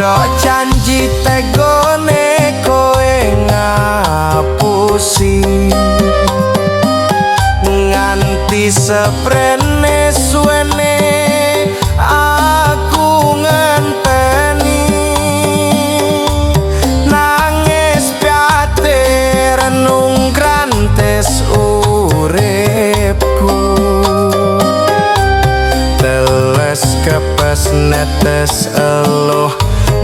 Citra janji tegone kowe ngapusi nganti seprene suwene aku ngenteni nangis piate renung grantes uripku teles kepes netes eluh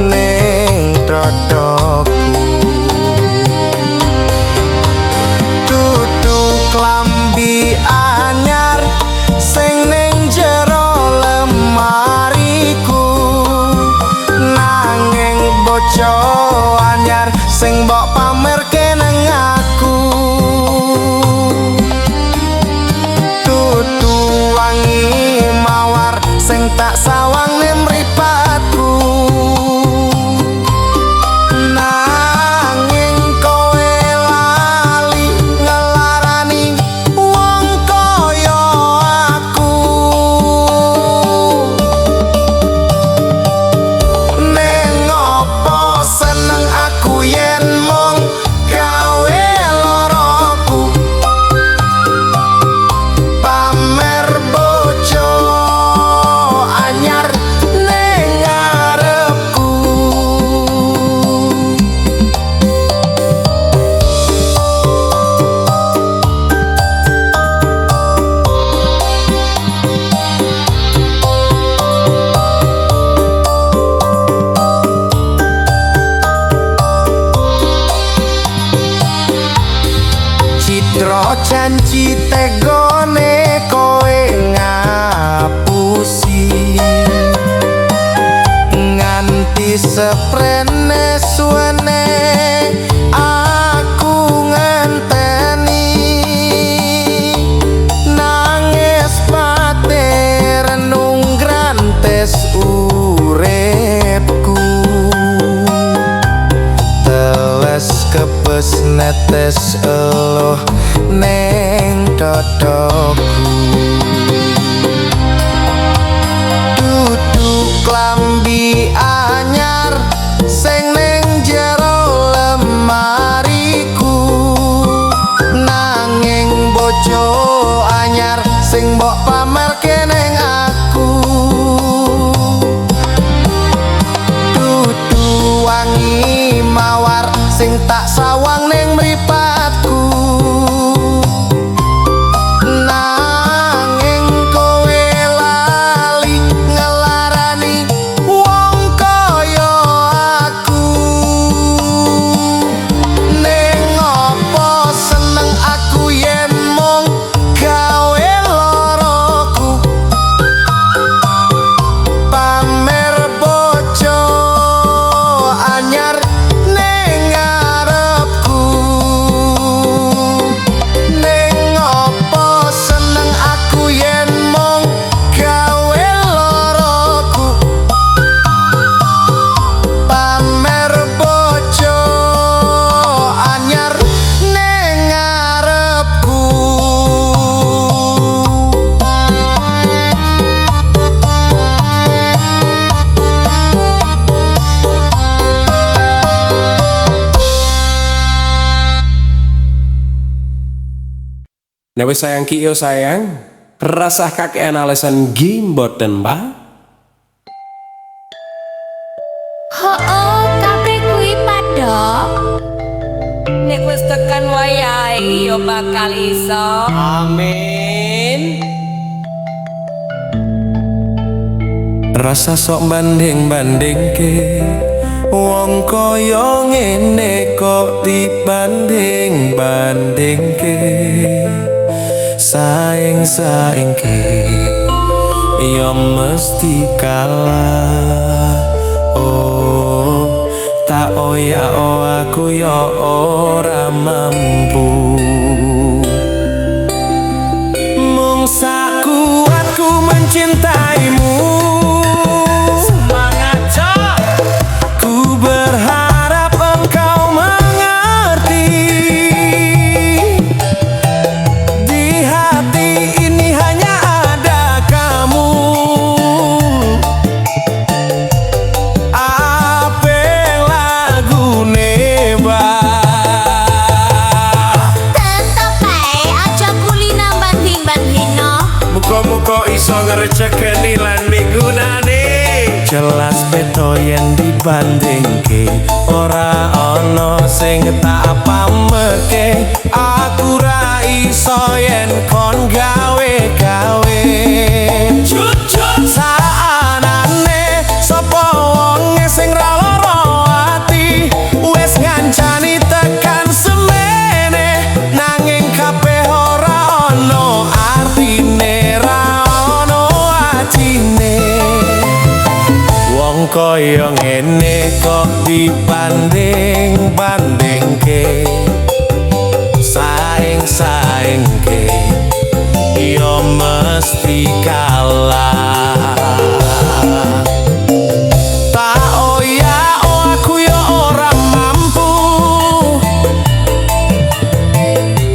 ning dadaku dudu klambi anyar sing ning jero lemariku nanging bojo anyar sing mbok pamerke nang aku dudu wangi mawar sing tak sawang ning mripatku nanging kowe lali ngelarani wong kaya aku ning opo seneng aku yen mung gawe loroku pamer bojo anyar ning ngarepku Citra janji tegone kowe ngapusi nganti seprene suwene aku ngenteni nangis pate renung grantes uripku teles kepes netes eluh ning dadaku dudu klambi anyar sing ning jero lemariku nanging bojo anyar sing mbok pamerke ning aku dudu wangi mawar sing tak sawang ning mripatku nanging kowe lali ngelarani wong kaya aku ning opo seneng aku yen mung gawe loroku pamer bojo anyar ning ngarepku ning opo seneng aku yen mung gawe loroku pamer bojo anyar ning ngarepku Nek wis sayang ki yo sayang, rasah kakean alasan gimboten mbak. Oh, kabeh kuwi padha. Nek wis tekan wayahe yo bakal iso. Amin. Rasa sok banding-bandingke wong kaya ngene kok dibanding-bandingke saing-saingke ya mesti kalah. Oh, tak oya aku ya ora mampu mung sakuatku mencintaimu. Semangat Cok. Ku berharap engkau mengerti di hati ini hanya ada kamu. ngrecekeni lan migunani jelas beto yen dibandingke ora ana sing tak pameke aku ra iso yen kon gawe-gawe saanane sapa wonge sing ra lara ati wis ngancani tekan semene nanging kabeh ora ana artine ra ana atine wong kaya ngene kok dibanding-bandingke saing-saingke yo mesti kalah tak oya aku yo ora mampu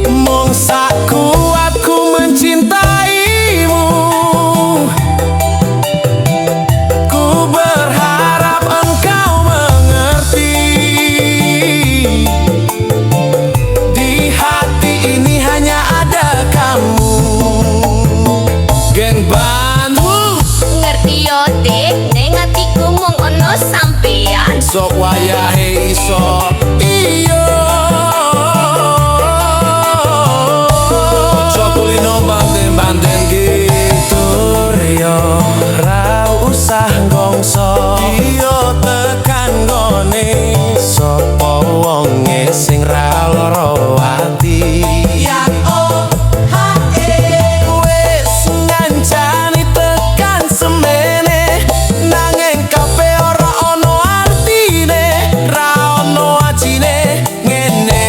mung sak kuatku mencintaimu ku berharap engkau mengerti di hati ini hanya ada kamu geng bantu Ngerti yo dik, ning atiku mung ono sampean. sok wayahe iso iyo cokulino banding-banding gitu yo ra usah gongso iyo tekan gone sapa wonge sing ra lara ati wis ngancani tekan semene nanging kabeh ora ana artine ra ana ajine ngene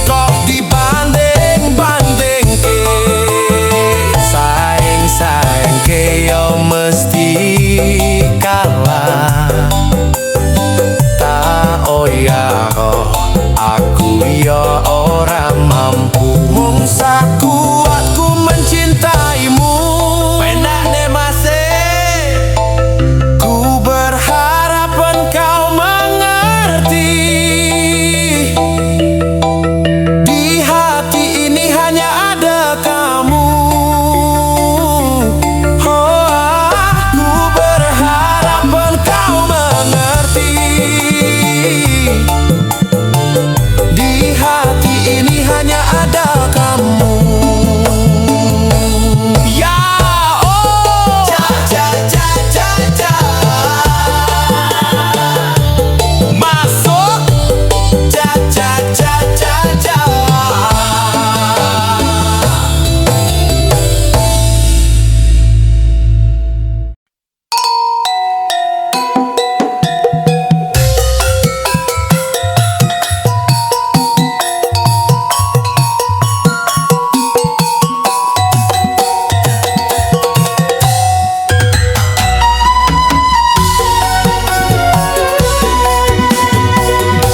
kok dibanding-bandingke saing-saingke yo mesti kalah tak oya aku yo ora mampu mung sak kuatku mencintaimu penak deh masih ku berharap engkau mengerti di hati ini hanya ada kamu oh aku berharap engkau mengerti di hati ini hanya ada kamu ya oh ja ja ja ja ja masuk ja ja ja ja ja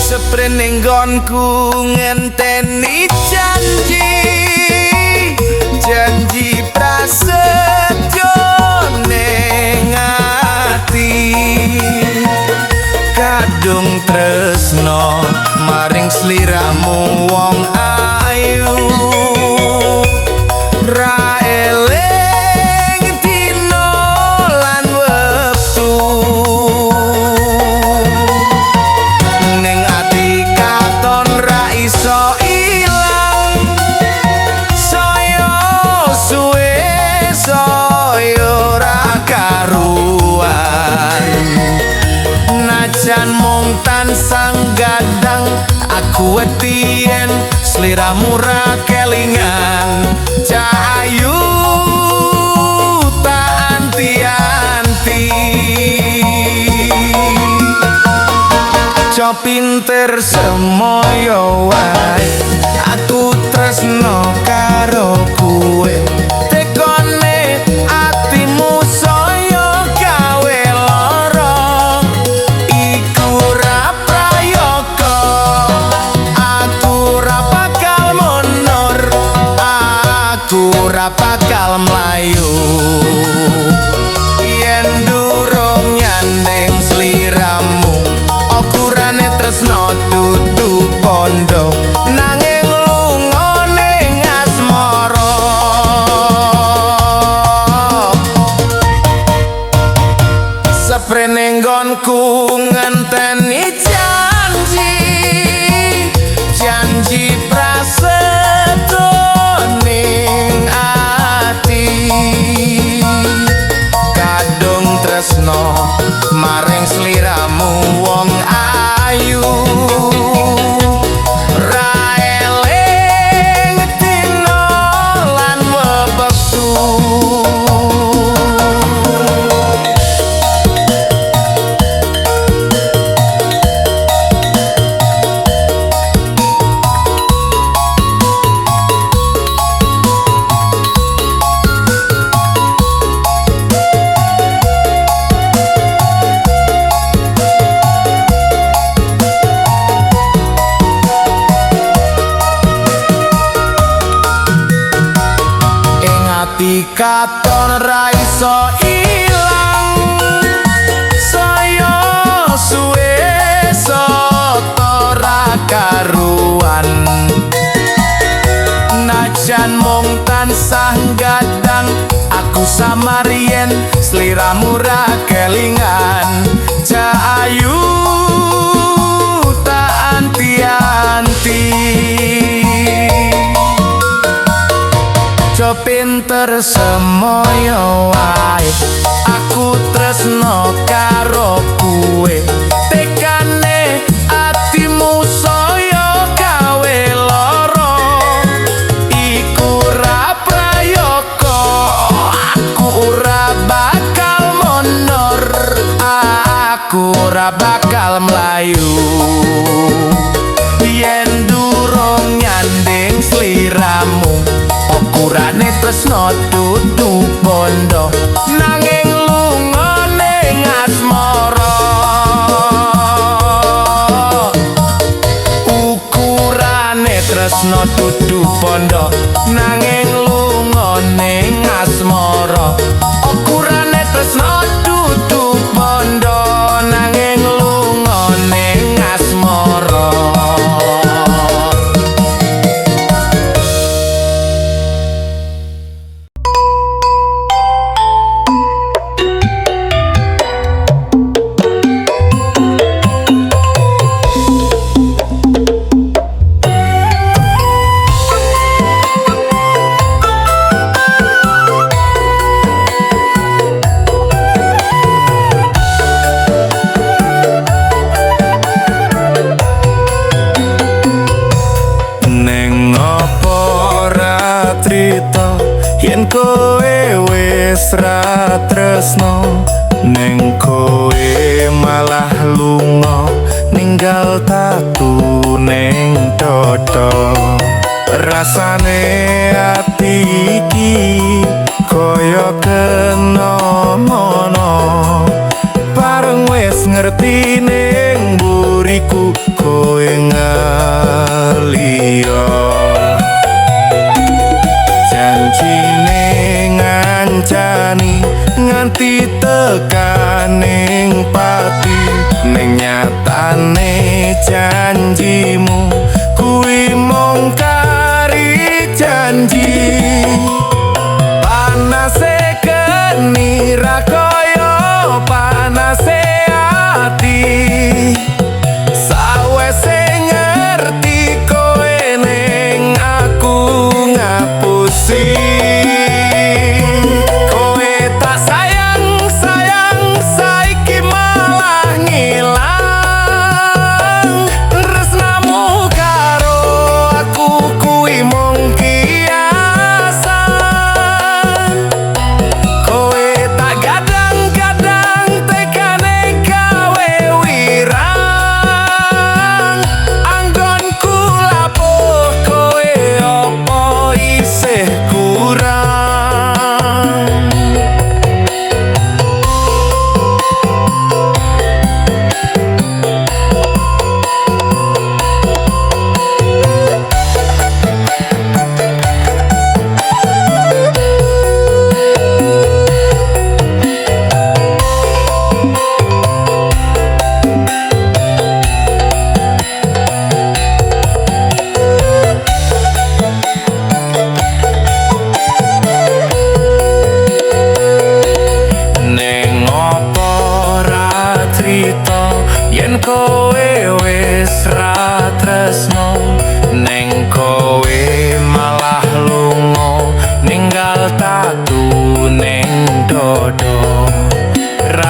Seprene nggonku ngenteni janji janji prasetyo ning ati kadung tresno maring sliramu wong ayu ra eling dino lan wektu ning ati katon ra iso ilang saya suwe saya ra karuan najan mung tansah gadang aku wetien sliramu ra kelingan cahayu tak anti-anti co pinter semoyo wae aku tresno karo kuwe tekone atimu saya gawe lara iku ra prayoga aku ra bakal mundur aku ra bakal mlayu yen durung nyandeng sliramu ukurane tresno dudu pondok nanging lunga ning sprene nggonku ngenteni janji praseto ning ati kadung tresno maring sliramu wong ayu ra eling dina lan wektu katon ra iso ilang saya suwe soto ra karuan najan mung tansah gadang aku samarien sliramu ra kelingan Cahayu tak anti-anti pinter semoyo wae aku tresno karo kuwe tekane atimu saya gawe lara iku ra prayoko aku ora bakal mundur aku ora bakal mlayu yen durung nyanding sliramu ukurane tresno dudu bondo nanging lungone asmara ukurane tresno dudu bondo nanging lungone asmara ukurane tresno dudu bondo nanging lungone asmara yen kowe wis ra tresno ning kowe malah lunga ninggal tatu ning dodo rasane ati iki kaya kena mono bareng wis ngerti ning buriku kowe ngaliyo janjine ngancani nganti tekaning pati ning nyatane janjimu kuwi mung kari janji panase geni ra kaya panase ati sawise ngerti kowe ning aku ngapusi kowe tak sayang saiki malah ngilang tresnamu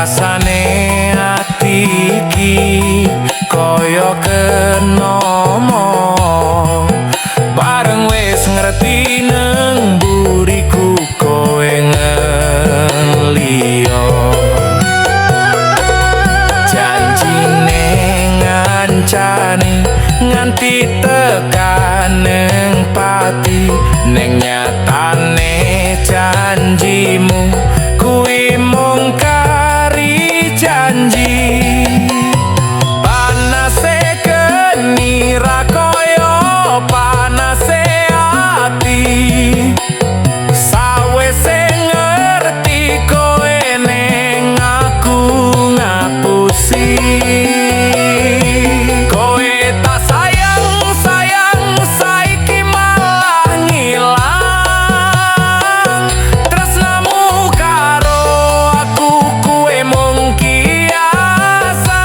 rasane ati iki koyo kenomo bareng wis ngerti nang buriku kowe ngeliyo janjine ngancani nganti tekan nang pati neng nyatane janjimu kuwi mung kari janji panase geni ra koyo panase ati sawise ngerti kowe ning aku ngapusi kowe tak sayang sayang saiki malah ngilang tresnamu karo aku kuwe mung kiasan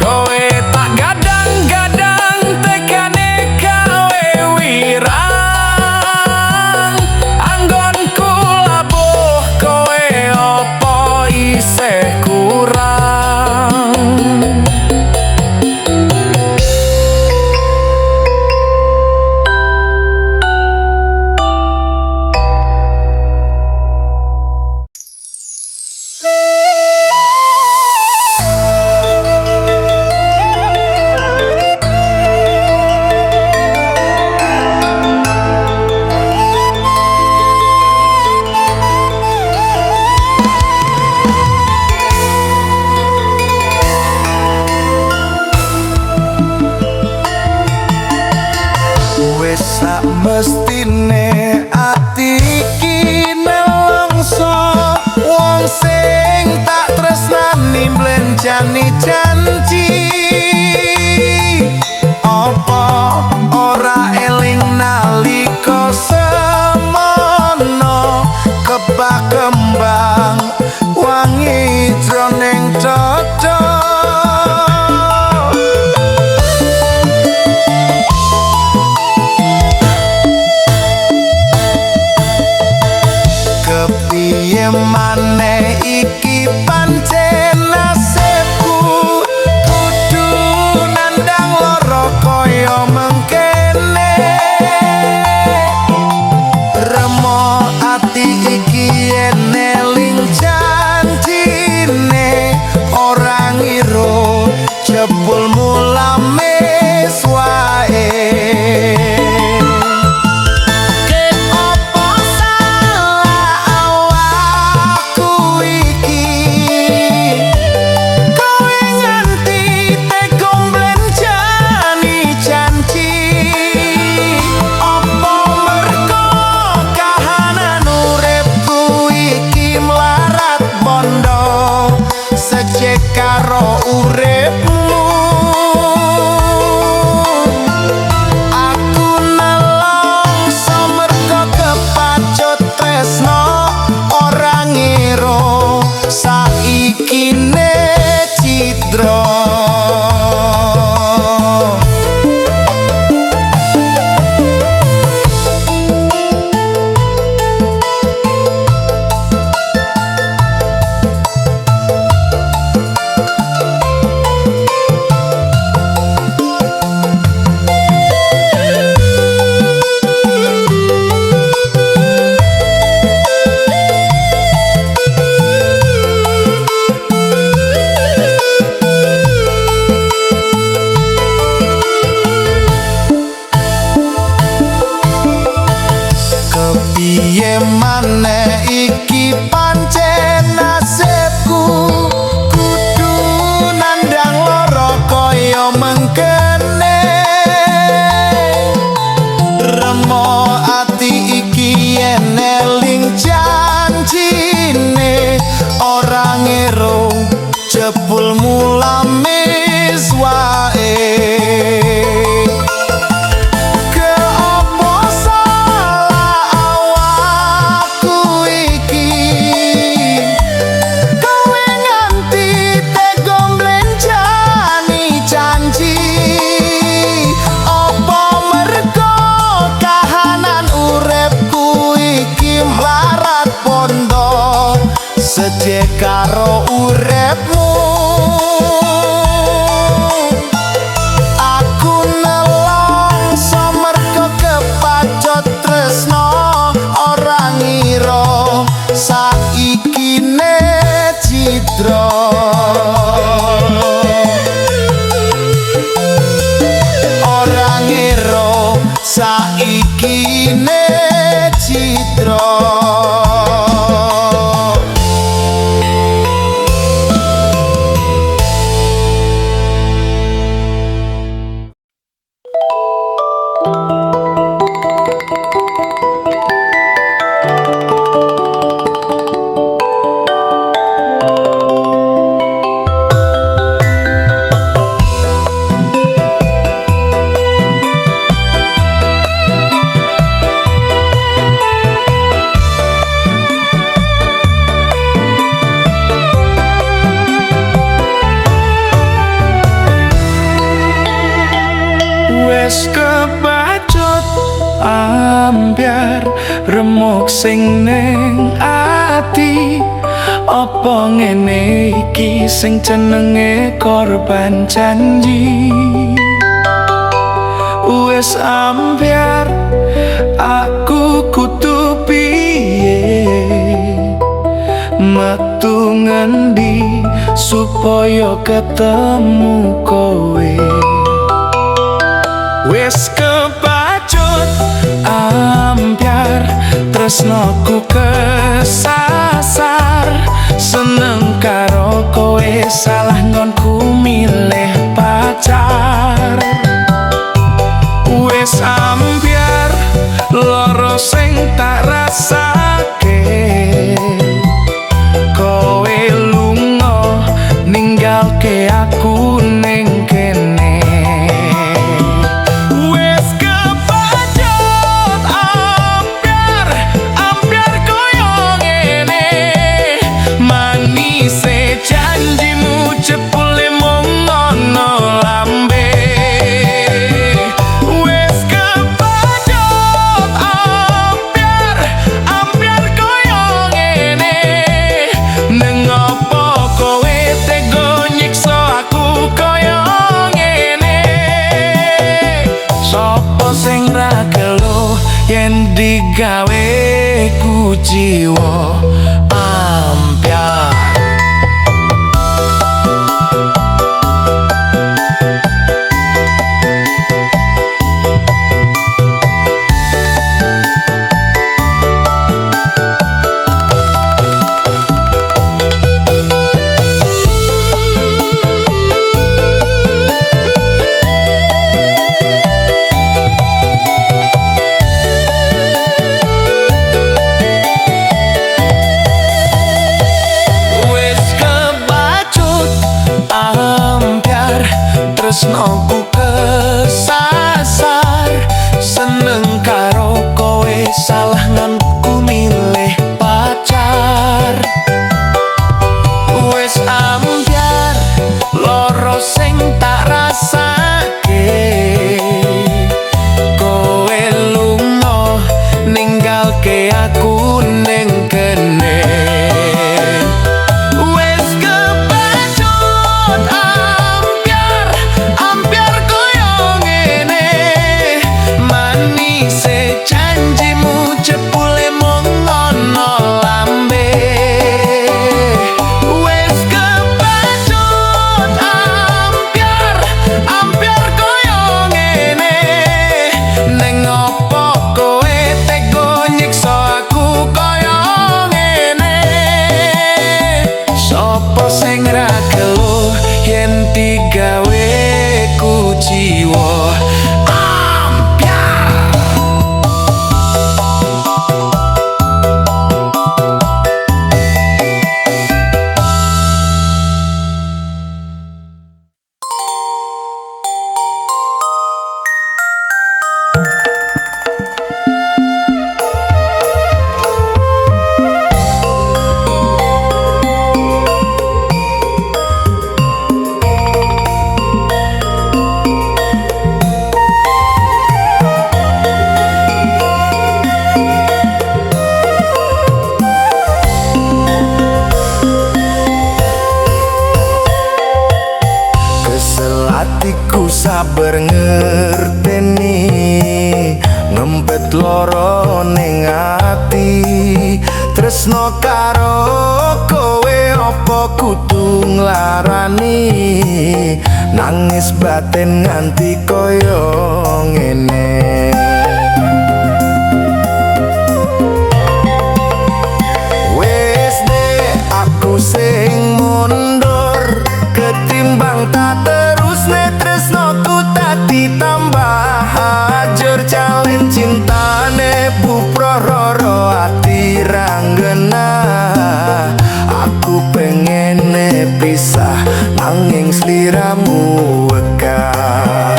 kowe tak gadang-gadang tekane gawe wirang anggonku labuh kowe opo isih kurang Wis sak mestine ati iki nelongso wong sing tak tresnani mblenjani janji apa ora eling nalika semono kebak kembang wangi jroning dodo kepiye maneh iki pancen nasibku kudu nandang lara kaya mengkene remo ati iki eneling janjine ora ngira jebul mulame wae citra ora ngira saiki ne citra Wes kebacut ambyar remuk sing ning ati apa ngene iki sing jenenge korban janji wes ambyar aku kudu piye metu ngendi supaya ketemu kowe. Wes kebacut ambyar tresnoku kesasar seneng karo kowe salah ngonku milih pacar. Wes ambyar loro sing tak rasake kowe lunga ninggalke aku ning kene. Jepule mung ngono lambe wes kebacut ambyar koyo ngene neng opo kowe tega nyiksa aku koyo ngene sapa sing ra gelo yen digawe ku jiwa ambyar. Tresnoku kesasar seneng karo kowe salah nganku milih pacar. Wes ambyar loro sing tak rasake kowe lunga ninggalke aku ning kene. Jepule mung ngono lambe wes kebacut ambyar koyo ngene neng opo kowe tega nyiksa aku koyo ngene sapa sing ra gelo yen digawe ku jiwa. Atiku sabar ngerteni ngempet loro ning ati tresno karo kowe apa kudu nangis batin nganti koyo ngene. Wes dek aku sing mundur, ketimbang tak terusne tresnoku tak ditambah hajar. Jalin cintane buproh roro ati ranggena. Aku pengen pisah nanging sliramu wekah.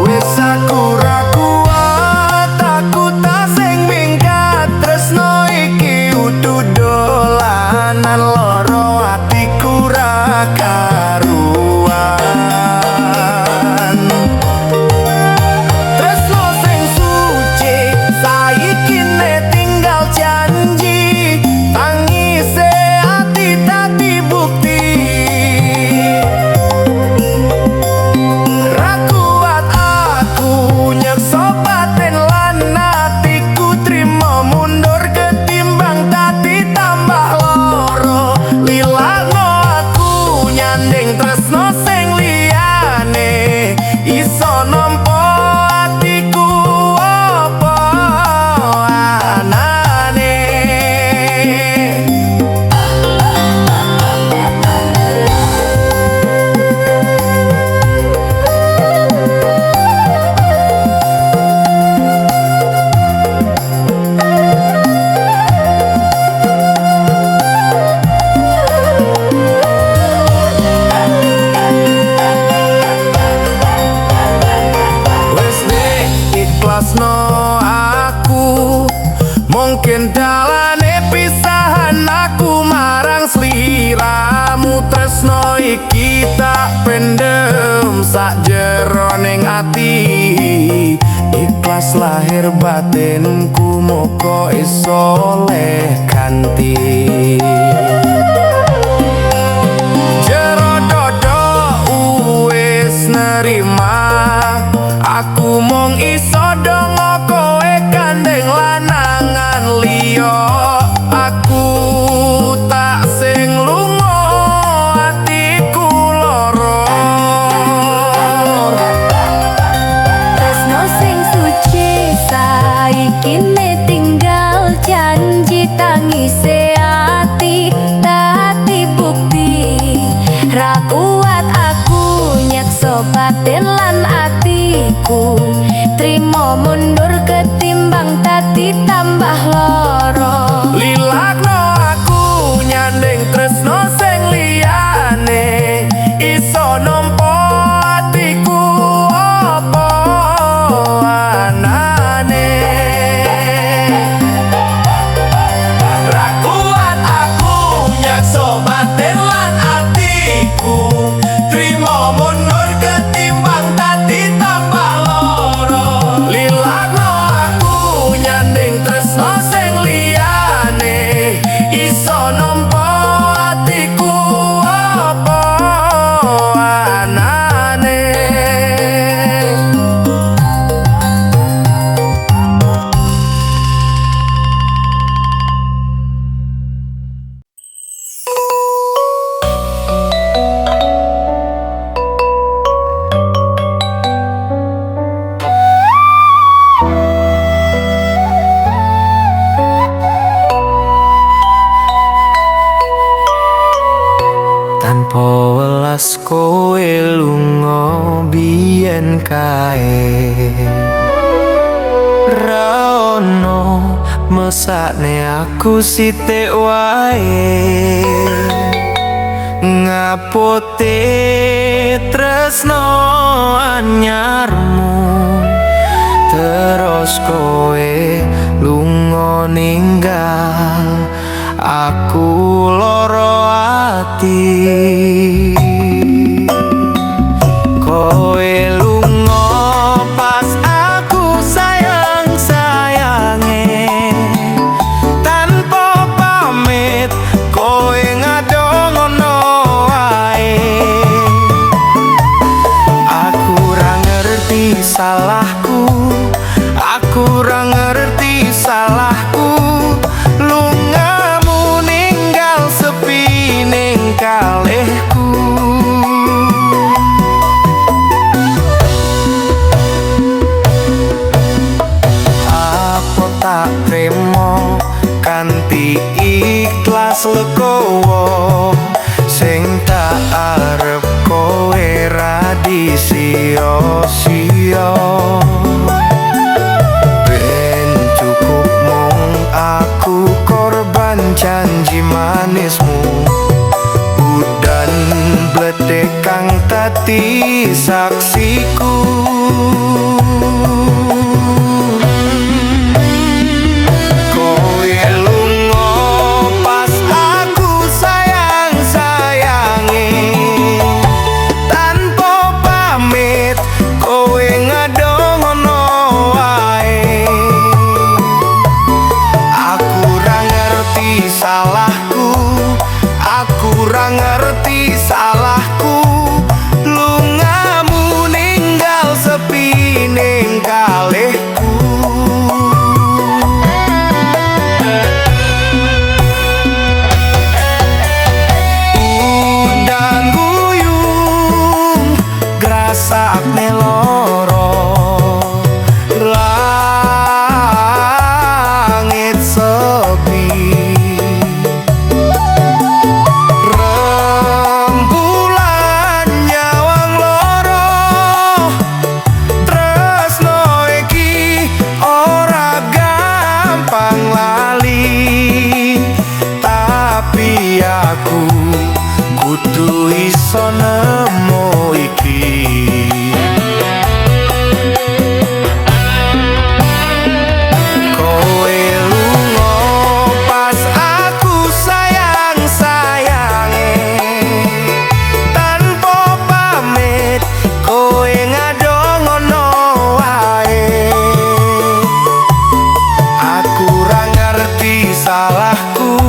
Wes aku ra kuat, aku tak sing minggat. Tresno iki udu dolanan, loro atiku ra karuan. Tresno sing suci saiki ne tinggal janji, tangise ati tak dibukti. Ra kuat aku nyekso batin lan atiku, trimo mundur ketimbang tak ditambah loro. Lilakno aku nyanding tresno sing liyane, iso nampa atiku apa anane. Wes dek ikhlasno aku, mungkin dalane pisahan aku marang sliramu. Tresno iki tak pendem sak jeroning ati, ikhlas lahir batinku moko iso leh ganti. Jero dodo wis nerima, aku mung iso dongo kowe gandeng lanangan liya. Aku tak sing lunga, atiku loro. Tresno sing suci saiki ne tinggal janji, tangise ati dadi bukti. Ra kuat aku nyekso batin lan atiku, trimo mundur ketimbang tak ditambah loro. Lilakno aku nyanding tresno sing liyane, iso nampa atiku apa anane. Ra kuat aku nyekso batin lan atiku, trimo mundur ketimbang tak ditambah loro. Lilakno aku nyanding tresno sing liyane, iso nampa atiku apa anane. Tanpa welas kowe lunga biyen kae, ra ono mesakne aku sithik wae. Ngapote tresno anyarmu, terus kowe lunga ninggal aku loro ati. Kowe lunga pas aku sayang-sayange, tanpa pamit kowe ngado ngono wae. Aku ra ngerti salahku, aku ra ngerti salahku. Lungamu ninggal sepi ning kal telas legowo sing tak arep kowe ra disio-sio. Ben cukup mung aku korban janji manismu, udan bledek kang tati saksiku. Kowe lunga pas aku sayang-sayange, tanpa pamit kowe ngadongono wae. Aku ra ngerti salahku, aku ra ngerti salahku. Lungamu ninggal sepi ning kalihku. Udan guyung grasakne loro, langit sepi, rembulan nyawang loro. Tresno iki ora gampang lali, tapi aku kudu iso nemu iki. Kowe lunga pas aku sayang-sayange, tanpa pamit kowe ngadongono wae. Aku ra ngerti salahku,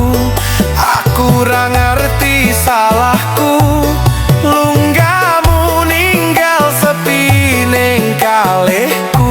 aku ra ngerti salahku. Lunggamu ninggal sepi ning kalihku.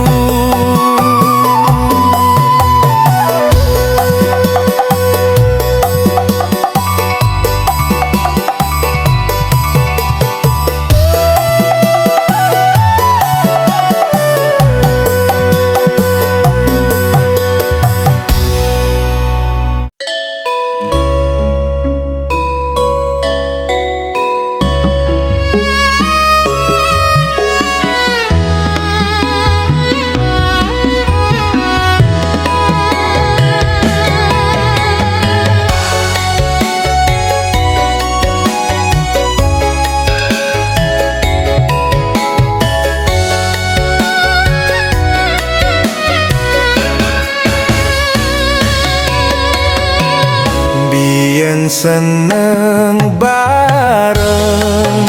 Biyen seneng bareng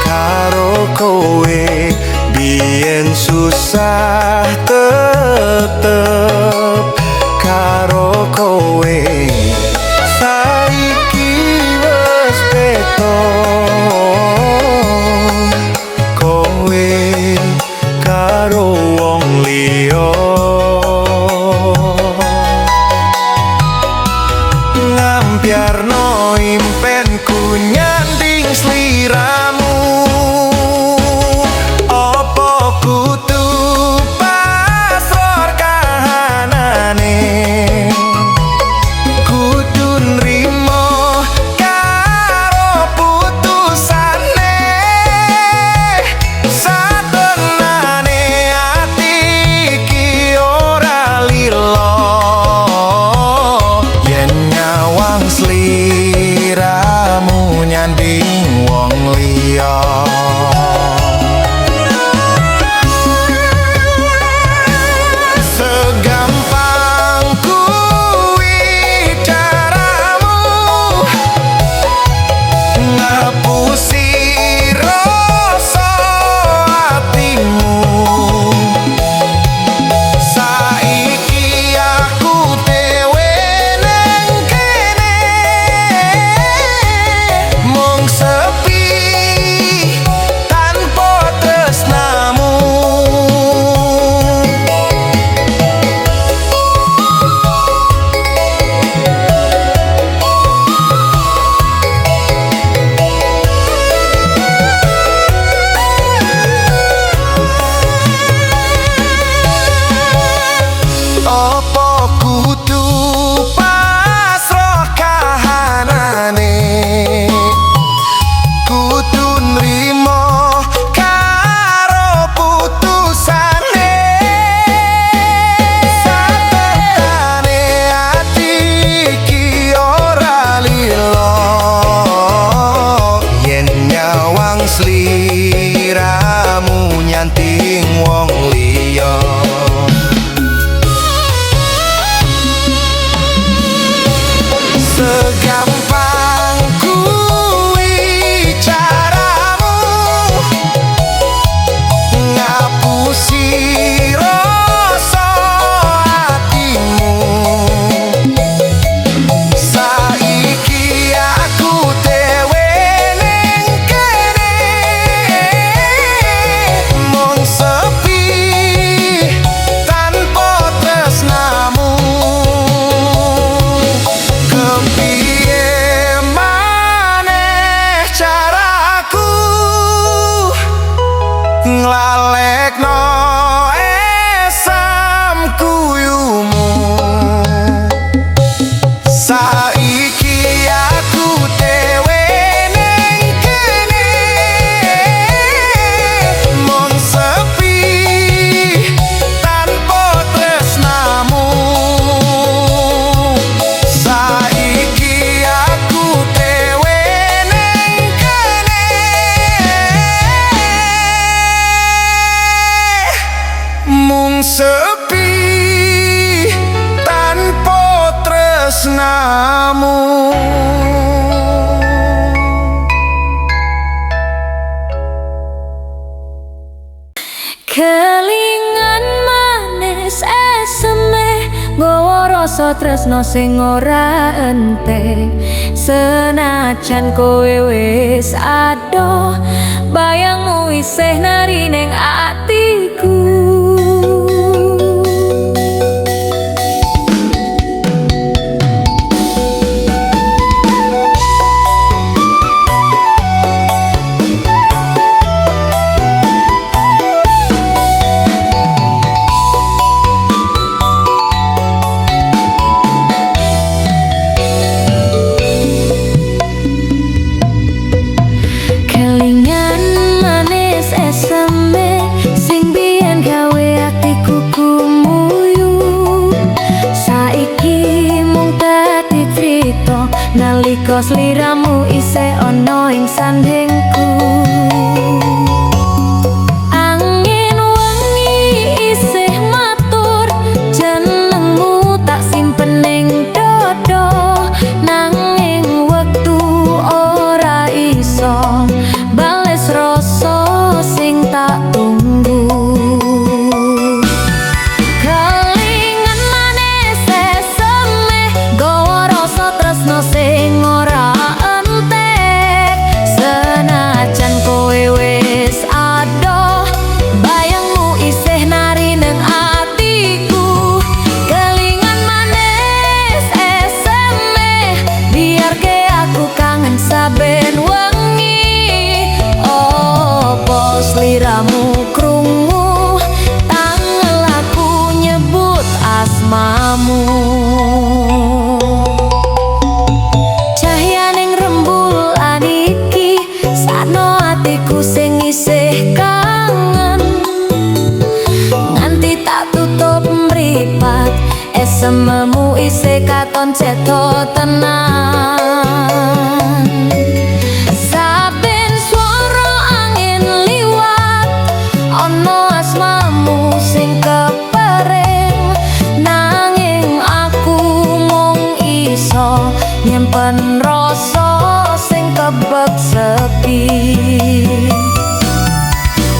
karo kowe, biyen susah tetep karo kowe. Saiki wes beda, kowe karo wong liya. Biarno impenku nyanding sliramu, opo kudu pasrah kahanane. Kudu nrimo karo putusane, satenane ati iki ora lilo. Yen nyawang sliramu nyanding wong liya. Segampang kuwi caramu ngapusi rasa atimu. Saiki aku dhewe nang kene, mung sepi Segampang kuwi caramu ngapusi rasa hatimu. Saiki aku dhewe ning kene mung sepi tanpa tresnamu. Kepiye maneh caraku nglalekno esam kuyumu. Saiki aku dhewe ning kene mung sepi tanpa tresnamu. Saiki aku dhewe ning kene mung sepi tanpa tresnamu. Kelingan manis eseme nggawa rasa tresno sing ora entek. Senajan kowe wis adoh, bayangmu isih nari ning atiku. Kelingan manis eseme sing biyen gawe atiku kumuyu. Saiki mung dadi crita nalika sliramu isih ana ing sandengku. Angin wengi isih matur jenengmu tak simpen ning dodo, nanging wektu ora iso bales rasa sing tak tunggu. Kelingan manis eseme nggawa rasa tresno sing ora entek. Senajan kowe wis adoh, bayangmu isih nari ning atiku. Kelingan manis eseme biarke aku kangen saben wengi. Opo sliramu krungu tangel aku nyebut asmamu. Cahyaning rembulan iki sakno atiku sing isih kangen. Nganti tak tutup mripat esememu isih katon cetha tenan. Saben swara angin liwat ana asmamu sing kepering, nanging aku mung iso nyimpen rasa sing kebek sepi.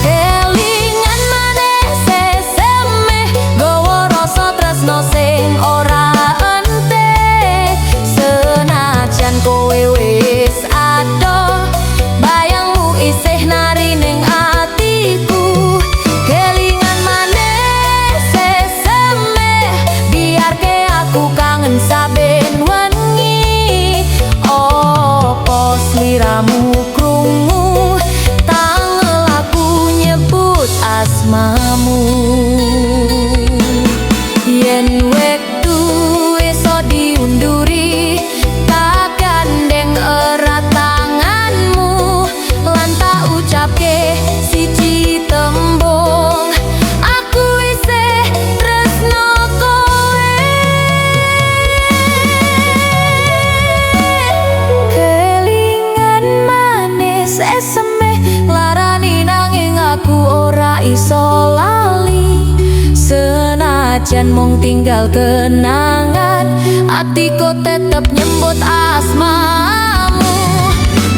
Kelingan manis eseme nggawa rasa tresno sing ora entek. Senajan kowe wis adoh, bayangmu isih nari ning atiku. Kelingan manis eseme biarke aku kangen saben wengi. Opo sliramu krungu tak Senajan mung tinggal kenangan, atiku tetep nyebut asmamu.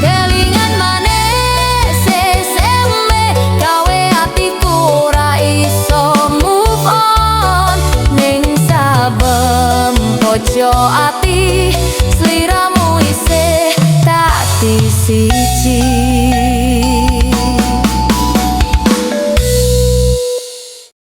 Kelingan maneh sesembe, gawe atiku ora iso move on. Ning saben pojok ati, sliramu isih tak siji.